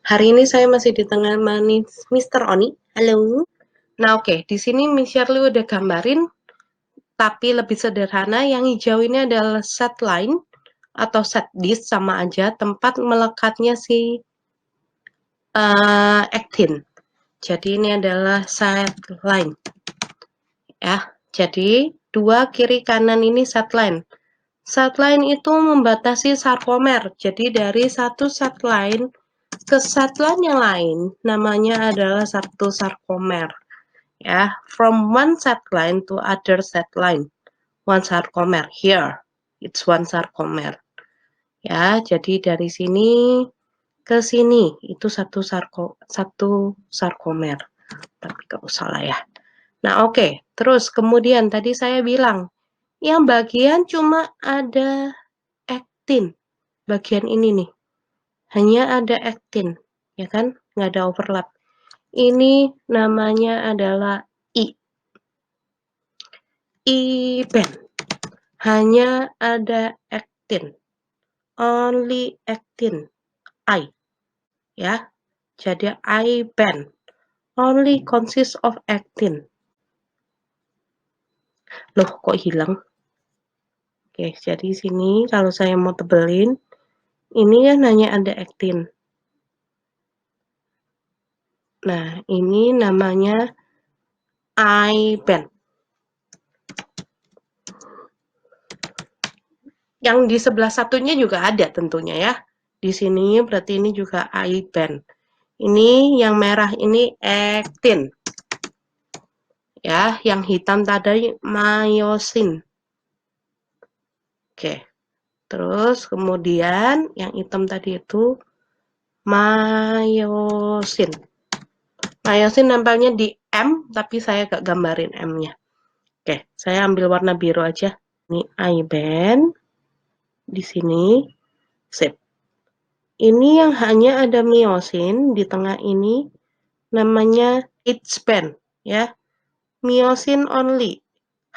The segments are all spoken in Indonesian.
Hari ini saya masih ditemani Mister Oni. Halo. Nah, oke, di sini Miss Shirley udah gambarin, tapi lebih sederhana. Yang hijau ini adalah set line atau set disk sama aja tempat melekatnya si actin. Jadi ini adalah set line, ya. Jadi dua kiri kanan ini set line. Set line itu membatasi sarkomer. Jadi dari satu set line ke set line yang lain namanya adalah satu sarkomer. Ya, from one set line to other set line, one sarcomer. Here, it's one sarcomer. Ya, jadi dari sini ke sini itu satu sarkomer. Tapi gak usah lah ya. Nah, oke. Terus kemudian tadi saya bilang, yang bagian cuma ada actin. Bagian ini nih. Hanya ada actin, ya kan? Nggak ada overlap. Ini namanya adalah I-band. Hanya ada actin. Only actin. I. Ya. Jadi I-band. Only consists of actin. Loh, kok hilang? Oke, jadi sini kalau saya mau tebelin, ini kan hanya ada actin. Nah, ini namanya I-band. Yang di sebelah satunya juga ada tentunya ya. Di sini berarti ini juga I-band. Ini yang merah ini actin. Ya, yang hitam tadi myosin. Oke. Terus kemudian yang hitam tadi itu myosin. Myosin nempelnya di M, tapi saya gak gambarin M-nya. Oke, saya ambil warna biru aja. Ini I-band. Di sini. Sip. Ini yang hanya ada myosin di tengah ini namanya H-band ya. Myosin only.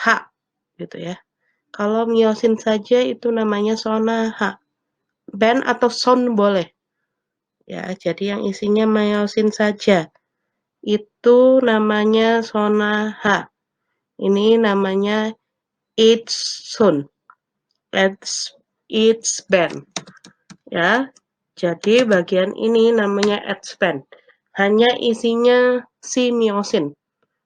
H gitu ya. Kalau myosin saja itu namanya zona H. Band atau son boleh. Ya, jadi yang isinya myosin saja. Itu namanya zona H. Ini namanya H zone. H band. Ya. Jadi bagian ini namanya H band. Hanya isinya si myosin.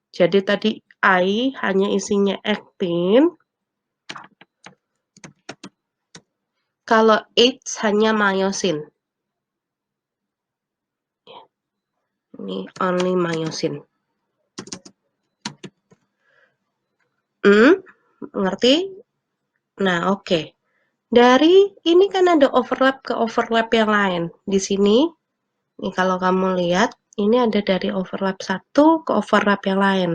Jadi tadi I hanya isinya actin. Kalau H hanya myosin. Ini only myosin. Ngerti? Nah, oke. Dari ini kan ada overlap ke overlap yang lain. Di sini, nih kalau kamu lihat, ini ada dari overlap satu ke overlap yang lain.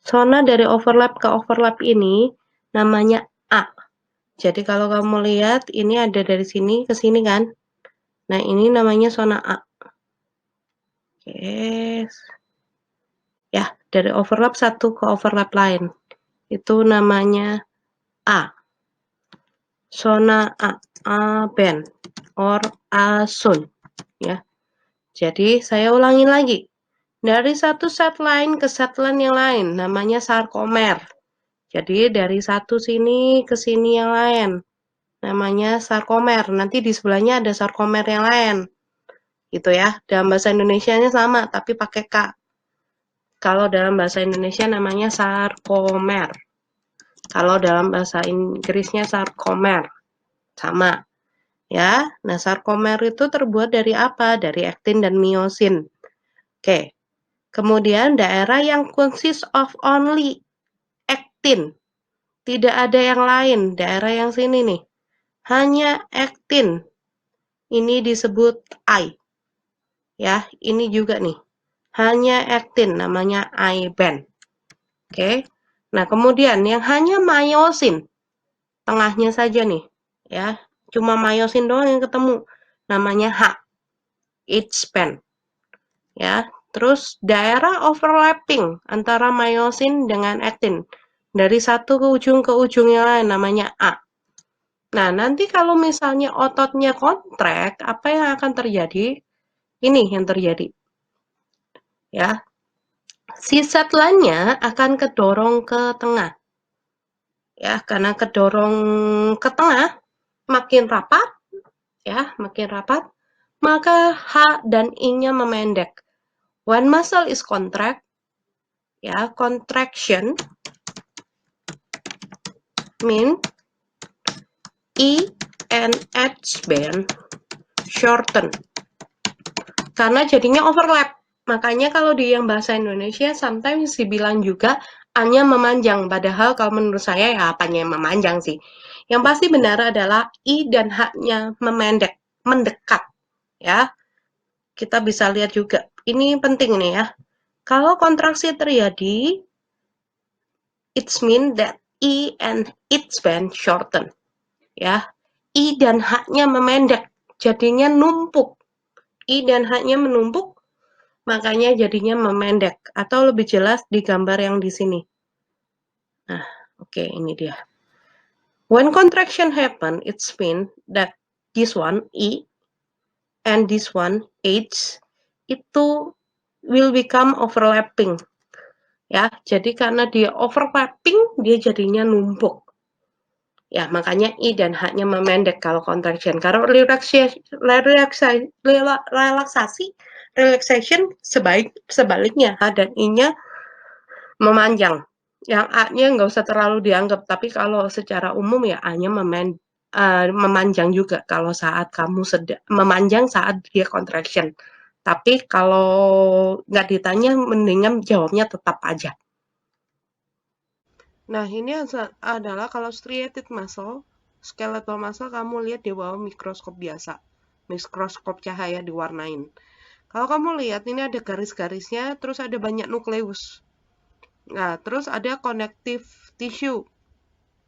Zona dari overlap ke overlap ini namanya A. Jadi kalau kamu lihat, ini ada dari sini ke sini kan. Nah, ini namanya zona A. Oke. Ya, dari overlap satu ke overlap lain. Itu namanya A. Zona A band or A zone ya. Jadi saya ulangi lagi. Dari satu set line ke set line yang lain namanya sarkomer. Jadi dari satu sini ke sini yang lain namanya sarkomer. Nanti di sebelahnya ada sarkomer yang lain. Gitu ya. Dalam bahasa Indonesianya sama tapi pakai K. Kalau dalam bahasa Indonesia namanya sarkomer. Kalau dalam bahasa Inggrisnya sarkomer. Sama. Ya, nah sarkomer itu terbuat dari apa? Dari aktin dan myosin. Oke. Kemudian daerah yang consists of only actin. Tidak ada yang lain, daerah yang sini nih. Hanya actin. Ini disebut I. Ya, ini juga nih. Hanya actin, namanya I-band. Oke. Nah, kemudian yang hanya myosin. Tengahnya saja nih. Ya, cuma myosin doang yang ketemu. Namanya H. H-band. Ya, terus daerah overlapping antara myosin dengan actin dari satu ke ujung yang lain namanya A. Nah, nanti kalau misalnya ototnya kontrak, apa yang akan terjadi? Ini yang terjadi. Ya, si set line-nya akan kedorong ke tengah. Ya, karena kedorong ke tengah, makin rapat, ya, makin rapat, maka H dan I-nya memendek. When muscle is contract, ya, contraction mean E and H band shorten. Karena jadinya overlap. Makanya kalau di yang bahasa Indonesia sometimes dibilang juga A-nya memanjang. Padahal kalau menurut saya ya apanya yang memanjang sih. Yang pasti benar adalah I dan H-nya memendek, mendekat. Ya, kita bisa lihat juga. Ini penting nih ya. Kalau kontraksi terjadi, it means that I and its band shorten. Ya, I dan H-nya memendek, jadinya numpuk. I dan H-nya menumpuk, makanya jadinya memendek. Atau lebih jelas di gambar yang di sini. Nah, oke, ini dia. When contraction happen, it means that this one, I, and this one, H, itu will become overlapping. Ya, jadi karena dia overlapping, dia jadinya numpuk. Ya, makanya I dan H-nya memendek kalau contraction. Kalau relaxation sebaliknya, H dan I-nya memanjang. Yang A-nya nggak usah terlalu dianggap, tapi kalau secara umum ya A-nya memanjang juga kalau saat kamu memanjang saat dia contraction. Tapi kalau nggak ditanya, mendingan jawabnya tetap aja. Nah, ini adalah kalau striated muscle, skeletal muscle kamu lihat di bawah mikroskop biasa. Mikroskop cahaya diwarnain. Kalau kamu lihat ini ada garis-garisnya, terus ada banyak nukleus. Nah, terus ada connective tissue.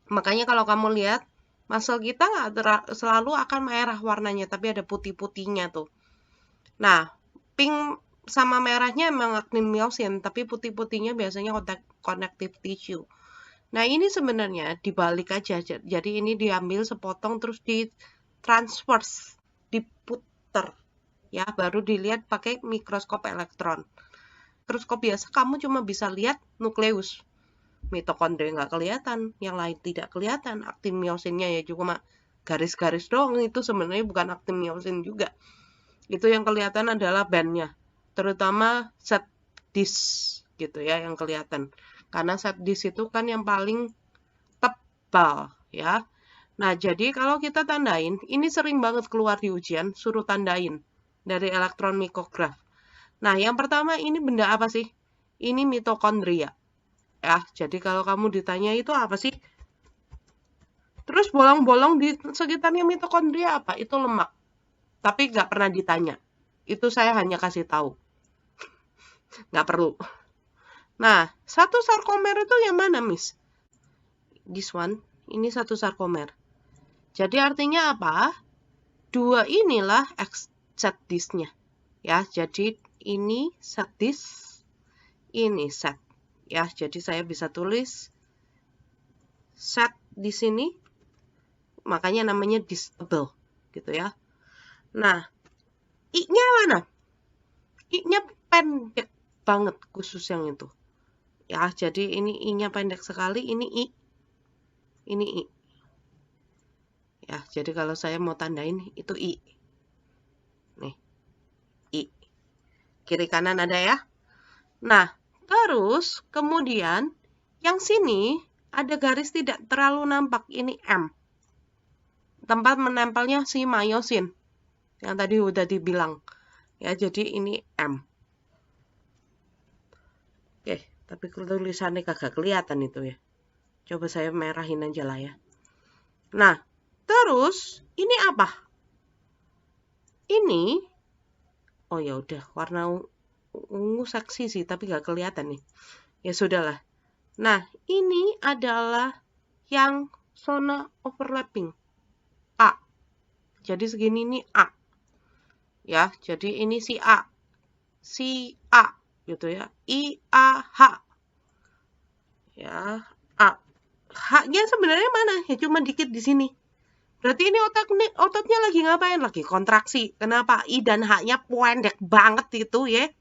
Makanya kalau kamu lihat, muscle kita nggak selalu akan merah warnanya, tapi ada putih-putihnya tuh. Nah, pink sama merahnya emang actin myosin, tapi putih-putihnya biasanya connective tissue. Nah, ini sebenarnya dibalik aja. Jadi ini diambil sepotong terus ditransverse, diputer. Ya, baru dilihat pakai mikroskop elektron. Mikroskop biasa kamu cuma bisa lihat nukleus. Mitokondria nggak kelihatan, yang lain tidak kelihatan. Aktin myosinnya ya cuma garis-garis doang. Itu sebenarnya bukan aktin myosin juga. Itu yang kelihatan adalah bandnya. Terutama set disk gitu ya yang kelihatan. Karena set disk itu kan yang paling tebal ya. Nah, jadi kalau kita tandain, ini sering banget keluar di ujian, suruh tandain dari elektron mikrograf. Nah, yang pertama ini benda apa sih? Ini mitokondria. Ya, jadi kalau kamu ditanya itu apa sih? Terus bolong-bolong di sekitarnya mitokondria apa? Itu lemak. Tapi nggak pernah ditanya. Itu saya hanya kasih tahu. Nggak perlu. Nah, satu sarkomer itu yang mana, Miss? This one. Ini satu sarkomer. Jadi artinya apa? Dua inilah set disknya. Ya, jadi ini set disk, ini set. Ya, jadi saya bisa tulis set di sini. Makanya namanya distable gitu ya. Nah, I-nya mana? I-nya pendek banget khusus yang itu. Ya, jadi ini I-nya pendek sekali, ini I. Ini I. Ya, jadi kalau saya mau tandain itu I. Nih. I. Kiri kanan ada ya. Nah, terus kemudian yang sini ada garis tidak terlalu nampak, ini M. Tempat menempelnya si myosin. Yang tadi udah dibilang. Ya, jadi ini M. Oke, tapi tulisannya kagak kelihatan itu ya. Coba saya merahin aja lah ya. Nah, terus ini apa? Ini, oh ya udah, warna ungu seksi sih, tapi gak kelihatan nih. Ya sudahlah. Nah, ini adalah yang zona overlapping. A. Jadi segini ini A. Ya, jadi ini si A. Si A gitu ya. I A H. Ya, A. H-nya sebenarnya mana? Ya cuma dikit di sini. Berarti ini ototnya lagi ngapain? Lagi kontraksi. Kenapa? I dan H-nya pendek banget itu ya.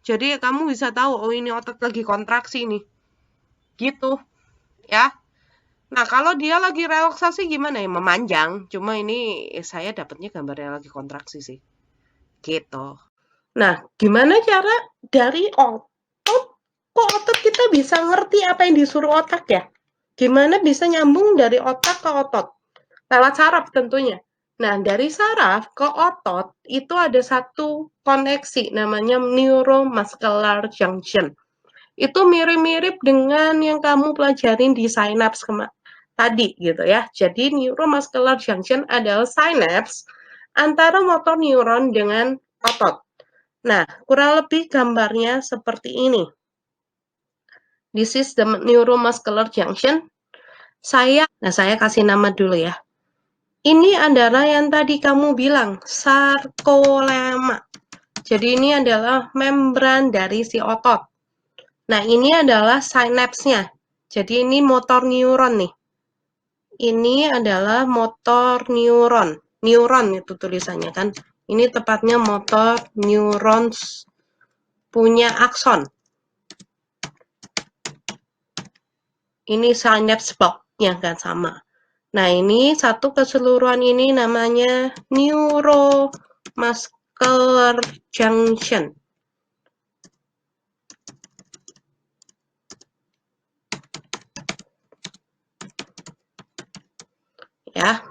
Jadi kamu bisa tahu, oh ini otot lagi kontraksi nih. Gitu, ya. Nah, kalau dia lagi relaksasi gimana ya? Memanjang. Cuma ini saya dapatnya gambarnya lagi kontraksi sih. Gitu. Nah, gimana cara dari otot, kok otot kita bisa ngerti apa yang disuruh otak ya? Gimana bisa nyambung dari otak ke otot? Lewat saraf tentunya. Nah, dari saraf ke otot itu ada satu koneksi namanya neuromuscular junction. Itu mirip-mirip dengan yang kamu pelajarin di sinaps tadi gitu ya. Jadi neuromuscular junction adalah sinaps antara motor neuron dengan otot. Nah, kurang lebih gambarnya seperti ini. This is the neuromuscular junction. Saya kasih nama dulu ya. Ini adalah yang tadi kamu bilang, sarkolema. Jadi ini adalah membran dari si otot. Nah, ini adalah sinapsnya. Jadi ini motor neuron nih. Ini adalah motor neuron. Neuron itu tulisannya kan. Ini tepatnya motor neurons punya akson. Ini synapse box-nya kan sama. Nah, ini satu keseluruhan ini namanya neuromuscular junction. Ya.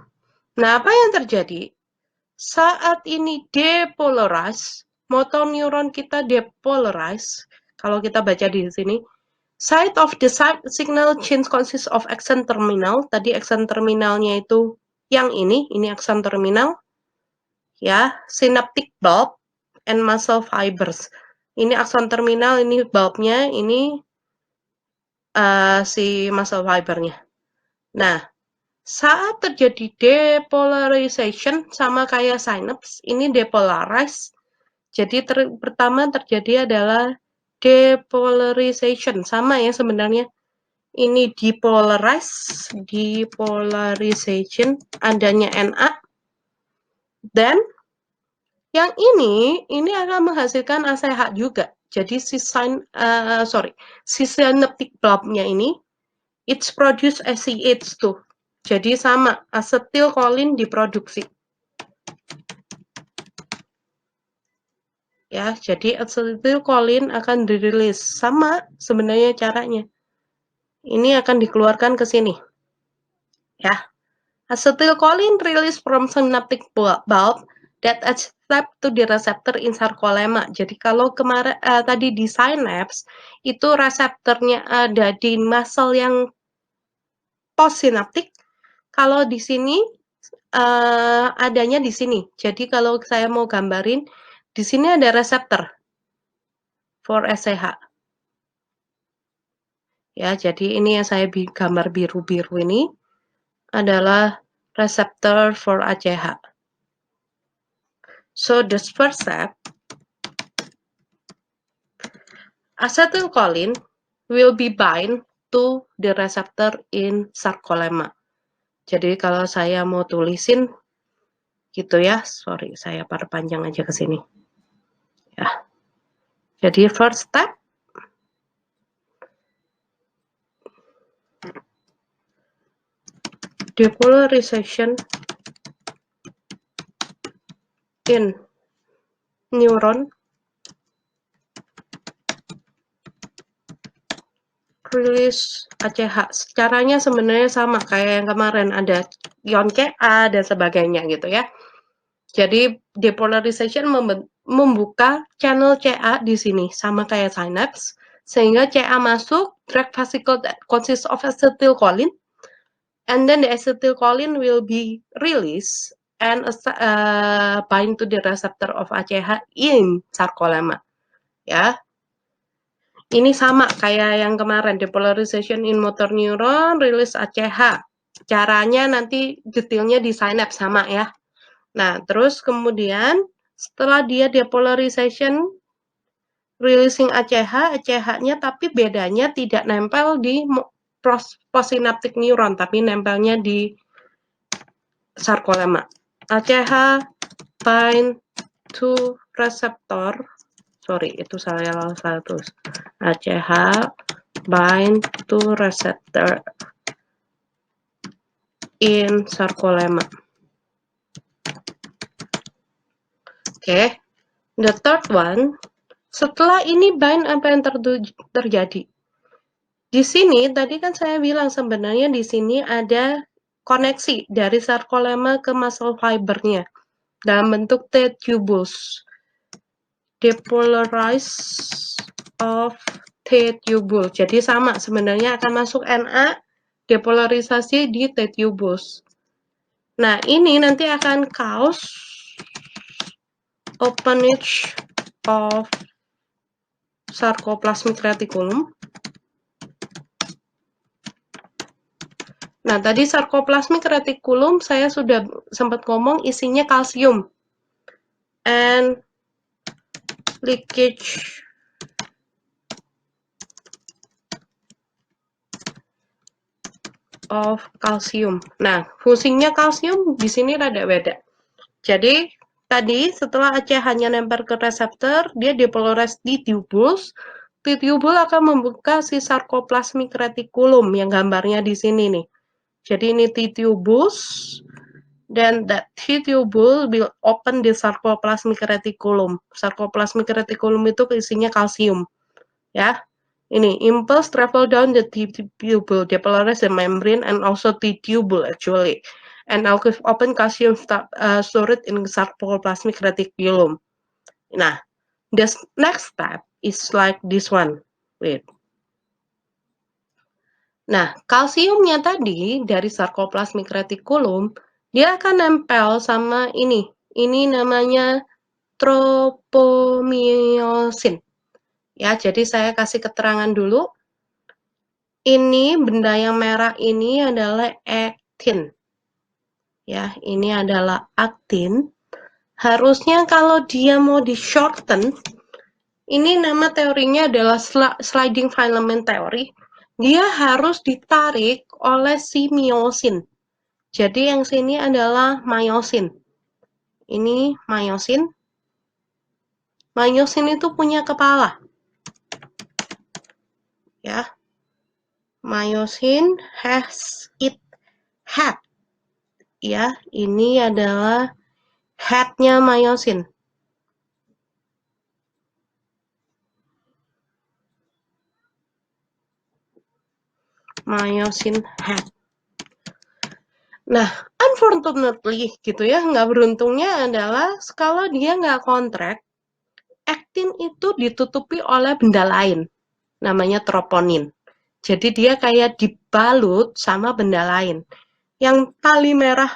Nah, apa yang terjadi? Saat ini depolarize, motor neuron kita depolarize. Kalau kita baca di sini, side of the signal chain consists of axon terminal. Tadi axon terminalnya itu yang ini axon terminal. Ya, synaptic bulb and muscle fibers. Ini akson terminal, ini bulbnya, ini si muscle fibernya. Nah, saat terjadi depolarization sama kayak synapse, ini depolarize. Jadi pertama terjadi adalah depolarization, sama ya sebenarnya. Ini depolarization, adanya Na. Dan yang ini akan menghasilkan ACH juga. Jadi si synaptic bulb-nya ini, it's produce ACH2. Jadi sama, asetilkolin diproduksi. Ya, jadi asetilkolin akan dirilis. Sama sebenarnya caranya. Ini akan dikeluarkan ke sini. Ya. Acetylcholine released from synaptic bulb that accept to the receptor in sarcolemma. Jadi kalau kemarin tadi di synapse itu reseptornya ada di muscle yang postsynaptic. Kalau di sini adanya di sini. Jadi kalau saya mau gambarin di sini ada reseptor for SCH. Ya, jadi ini yang saya gambar biru-biru ini adalah reseptor for ACH. So the first step, acetylcholine will be bind to the receptor in sarcolemma. Jadi kalau saya mau tulisin gitu ya, sorry saya perpanjang aja ke sini. Ya. Jadi first step, depolarization in neuron release ACH. Caranya sebenarnya sama kayak yang kemarin, ada ion Ca dan sebagainya gitu ya. Jadi depolarization membuka channel Ca di sini sama kayak synapse, sehingga Ca masuk, drug vesicle that consists of acetylcholine, and then the acetylcholine will be released and bind to the receptor of ACH in sarcolemma. Ya, ini sama kayak yang kemarin, depolarization in motor neuron, release ACH. Caranya nanti detailnya di synapse sama ya. Nah, terus kemudian setelah dia depolarization, releasing ACH, ACH-nya tapi bedanya tidak nempel di postsynaptic neuron, tapi nempelnya di sarkolema. ACH bind to receptor. Sorry, itu salah terus. ACH bind to receptor in sarkolema. Oke, the third one, setelah ini bind apa yang terjadi? Di sini tadi kan saya bilang sebenarnya di sini ada koneksi dari sarkolema ke muscle fibernya dalam bentuk T-tubulus. Depolarize of T-tubule. Jadi sama sebenarnya akan masuk Na, depolarisasi di T-tubulus. Nah, ini nanti akan cause openage of sarcoplasmic reticulum. Nah, tadi sarcoplasmic reticulum saya sudah sempat ngomong isinya kalsium and leakage of calcium. Nah, fungsinya kalsium di sini rada beda. Jadi, tadi setelah ACH-nya nempel ke reseptor, dia depolaris di tubulus. T-tubule akan membuka si sarcoplasmic reticulum yang gambarnya di sini nih. Jadi ini T-tubulus, dan that T-tubule will open the sarcoplasmic reticulum. Sarcoplasmic reticulum itu isinya kalsium, ya. Ini impulse travel down the T-tubule, depolarize the membrane and also T-tubule actually, and open calcium storage in sarcoplasmic reticulum. Nah, the next step is like this one. Wait. Nah, kalsiumnya tadi dari sarcoplasmic reticulum, dia akan nempel sama ini. Ini namanya tropomyosin. Ya, jadi saya kasih keterangan dulu. Ini benda yang merah ini adalah aktin. Ya, ini adalah aktin. Harusnya kalau dia mau di shorten, ini nama teorinya adalah sliding filament theory. Dia harus ditarik oleh si myosin. Jadi yang sini adalah myosin. Ini myosin. Myosin itu punya kepala. Ya. Myosin has its head. Ya, ini adalah head-nya myosin. Myosin head. Nah, unfortunately gitu ya, nggak beruntungnya adalah kalau dia nggak kontrak, aktin itu ditutupi oleh benda lain, namanya troponin. Jadi dia kayak dibalut sama benda lain. Yang tali merah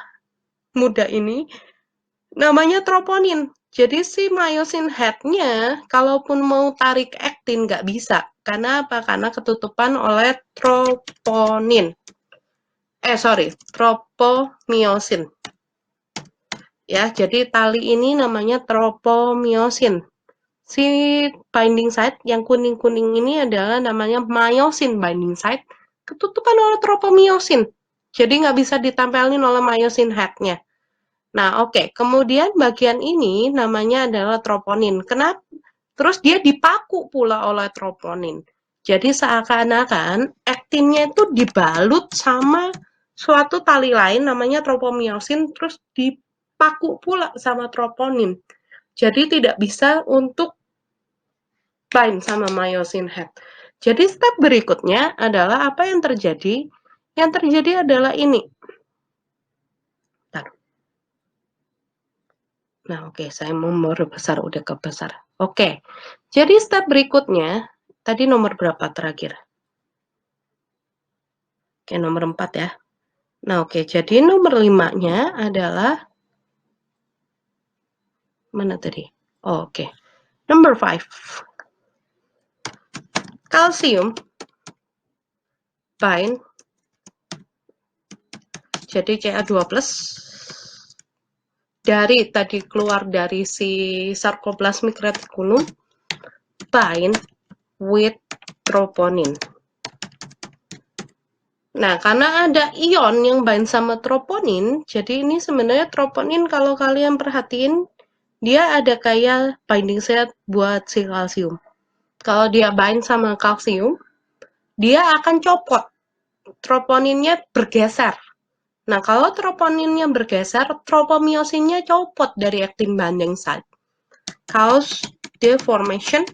muda ini namanya troponin. Jadi si myosin head-nya, kalaupun mau tarik aktin nggak bisa. Karena apa? Karena ketutupan oleh troponin. Tropomyosin. Ya, jadi tali ini namanya tropomyosin. Si binding site yang kuning-kuning ini adalah namanya myosin binding site, ketutupan oleh tropomyosin. Jadi nggak bisa ditempelin oleh myosin head-nya. Nah, oke. Kemudian bagian ini namanya adalah troponin. Kenapa? Terus dia dipaku pula oleh troponin. Jadi seakan-akan aktinnya itu dibalut sama suatu tali lain namanya tropomyosin, terus dipaku pula sama troponin. Jadi tidak bisa untuk bind sama myosin head. Jadi step berikutnya adalah apa yang terjadi? Yang terjadi adalah ini. Nah, oke, saya mau besar, udah kebesar. Oke, jadi step berikutnya, tadi nomor berapa terakhir? Oke, nomor 4 ya. Nah, oke, jadi nomor 5-nya adalah, mana tadi? Oh, oke, number 5. Kalsium bind, jadi Ca2+, dari tadi keluar dari si sarcoplasmic reticulum, bind with troponin. Nah, karena ada ion yang bind sama troponin, jadi ini sebenarnya troponin kalau kalian perhatiin, dia ada kayak binding set buat si kalsium. Kalau dia bind sama kalsium, dia akan copot. Troponinnya bergeser. Nah, kalau troponinnya bergeser, tropomyosinnya copot dari actin binding site. Cause the formation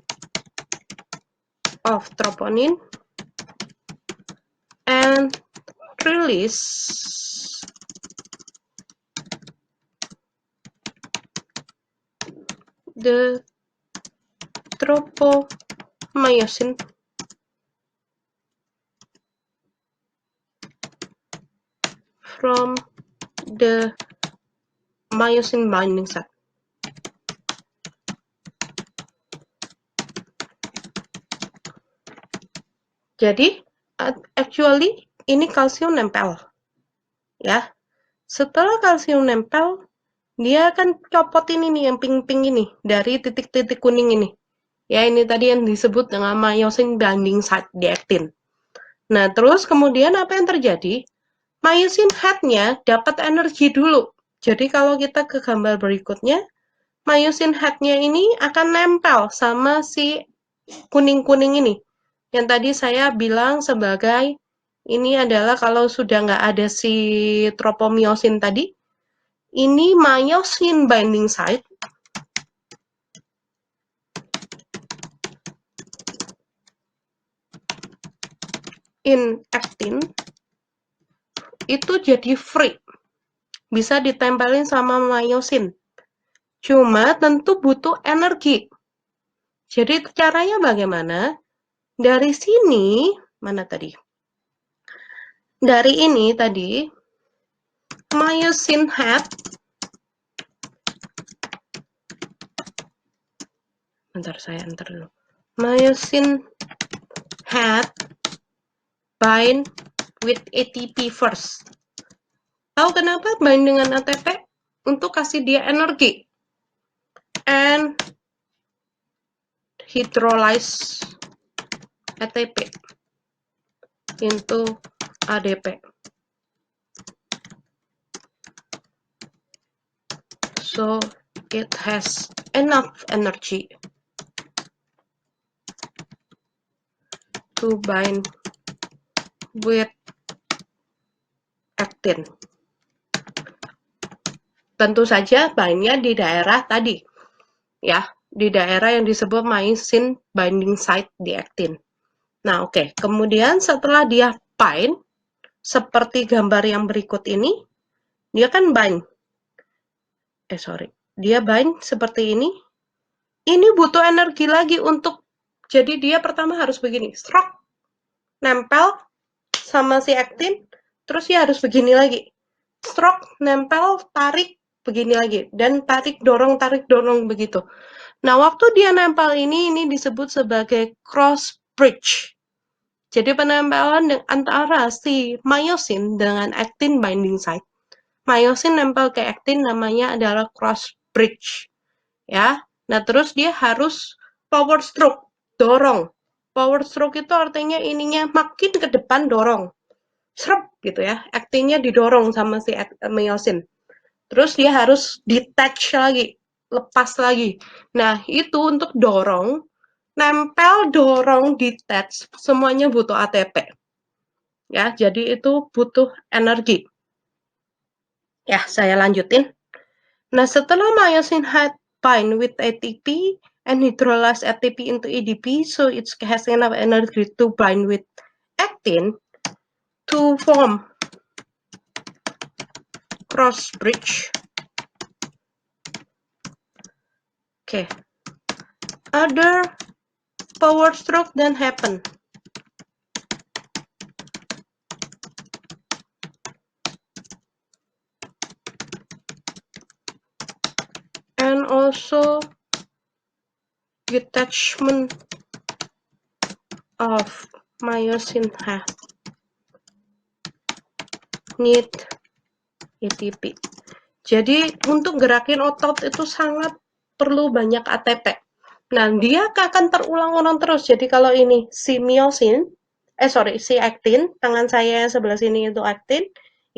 of troponin and release the tropomyosin from the myosin binding site. Jadi, actually ini kalsium nempel. Ya. Setelah kalsium nempel, dia akan copotin ini yang pink-pink ini dari titik-titik kuning ini. Ya, ini tadi yang disebut dengan myosin binding site di actin. Nah, terus kemudian apa yang terjadi? Myosin head-nya dapat energi dulu. Jadi kalau kita ke gambar berikutnya, myosin head-nya ini akan nempel sama si kuning-kuning ini. Yang tadi saya bilang sebagai ini adalah kalau sudah nggak ada si tropomyosin tadi, ini myosin binding site in actin itu jadi free. Bisa ditempelin sama myosin. Cuma tentu butuh energi. Jadi caranya bagaimana? Dari sini, mana tadi? Dari ini tadi, myosin head, bentar saya enter dulu. Myosin head bind with ATP first. Tahu kenapa bind dengan ATP? Untuk kasih dia energi. And hydrolyze ATP into ADP. So it has enough energy to bind with actin. Tentu saja bindnya di daerah tadi, ya, di daerah yang disebut myosin binding site di actin. Nah, oke. Kemudian setelah dia bind, seperti gambar yang berikut ini, dia kan bind. Dia bind seperti ini. Ini butuh energi lagi untuk, jadi dia pertama harus begini, stroke, nempel sama si actin, terus dia harus begini lagi. Stroke, nempel, tarik, begini lagi. Dan tarik, dorong begitu. Nah, waktu dia nempel ini disebut sebagai cross bridge. Jadi penempelan antara si myosin dengan actin binding site. Myosin nempel ke actin namanya adalah cross bridge. Ya. Nah, terus dia harus power stroke, dorong. Power stroke itu artinya ininya makin ke depan dorong. Srep gitu ya. Actinnya didorong sama si myosin. Terus dia harus detach lagi, lepas lagi. Nah, itu untuk dorong, nempel, dorong, detach, semuanya butuh ATP. Ya, jadi itu butuh energi. Ya, saya lanjutin. Nah, setelah myosin head bind with ATP and hydrolyze ATP into ADP, so it has enough energy to bind with actin to form cross bridge. Okay. Other power stroke then happen. And also detachment of myosin head need ATP. Jadi untuk gerakin otot itu sangat perlu banyak ATP. Nah, dia akan terulang-ulang terus. Jadi kalau ini si myosin sorry, si actin, tangan saya yang sebelah sini itu actin,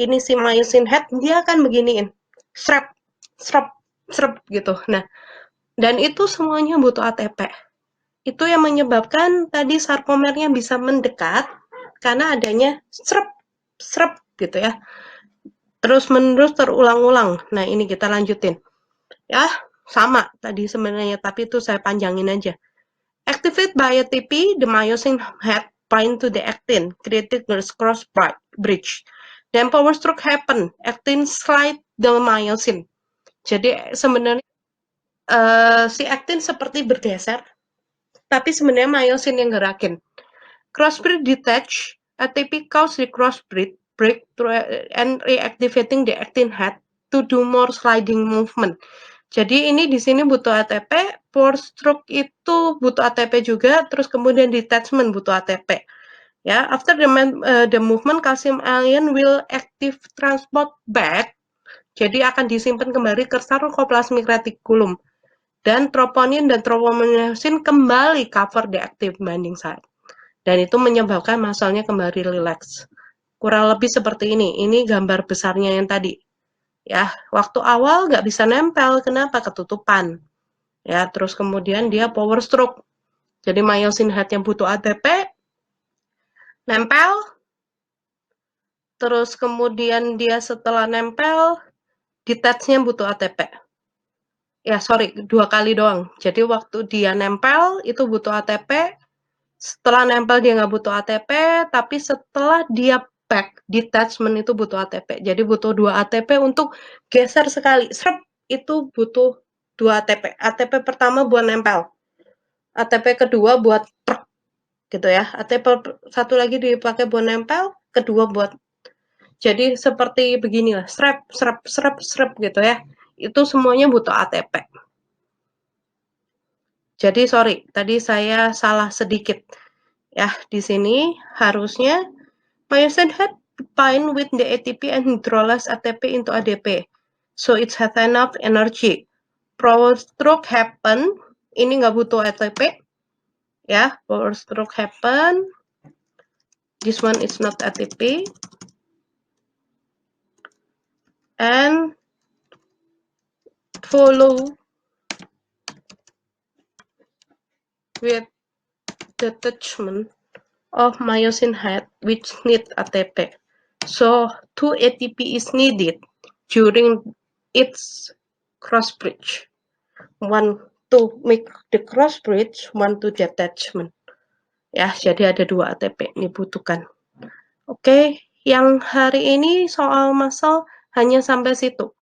ini si myosin head, dia akan beginiin, srep, srep, srep gitu. Nah, dan itu semuanya butuh ATP. Itu yang menyebabkan tadi sarkomernya bisa mendekat karena adanya srep, srep gitu ya. Terus-menerus terulang-ulang. Nah, ini kita lanjutin. Ya, sama tadi sebenarnya, tapi itu saya panjangin aja. Activate by ATP, the myosin head bind to the actin, creating a cross bridge. Then power stroke happen, actin slide the myosin. Jadi sebenarnya si actin seperti bergeser, tapi sebenarnya myosin yang gerakin. Crossbreed detach, ATP cause the crossbreed break and reactivating the actin head to do more sliding movement. Jadi ini di sini butuh ATP, power stroke itu butuh ATP juga, terus kemudian detachment butuh ATP. Ya, after the movement, calcium ion will active transport back. Jadi akan disimpan kembali ke sarcoplasmic reticulum. Dan troponin dan tropomyosin kembali cover the active binding site. Dan itu menyebabkan masalnya kembali rileks. Kurang lebih seperti ini. Ini gambar besarnya yang tadi. Ya, waktu awal nggak bisa nempel. Kenapa? Ketutupan. Ya, terus kemudian dia power stroke. Jadi myosin head yang butuh ATP, nempel. Terus kemudian dia setelah nempel, detachnya butuh ATP. Ya, sorry, 2 kali doang. Jadi waktu dia nempel, itu butuh ATP. Setelah nempel dia nggak butuh ATP, tapi setelah dia back, detachment itu butuh ATP. Jadi butuh 2 ATP untuk geser sekali, srep, itu butuh 2 ATP. ATP pertama buat nempel, ATP kedua buat prek, gitu ya. ATP satu lagi dipakai buat nempel, kedua buat jadi seperti beginilah, srep, srep, srep, srep gitu ya. Itu semuanya butuh ATP. Jadi sorry, tadi saya salah sedikit. Ya, di sini harusnya myosin head bind with the ATP and hydrolyze ATP into ADP. So it has enough energy. Power stroke happen, ini nggak butuh ATP. Ya, power stroke happen. This one is not ATP. And follow with detachment of myosin head which need ATP. So 2 ATP is needed during its cross bridge. One to make the cross bridge, one to detachment. Ya, jadi ada 2 ATP dibutuhkan. Oke, yang hari ini soal muscle hanya sampai situ.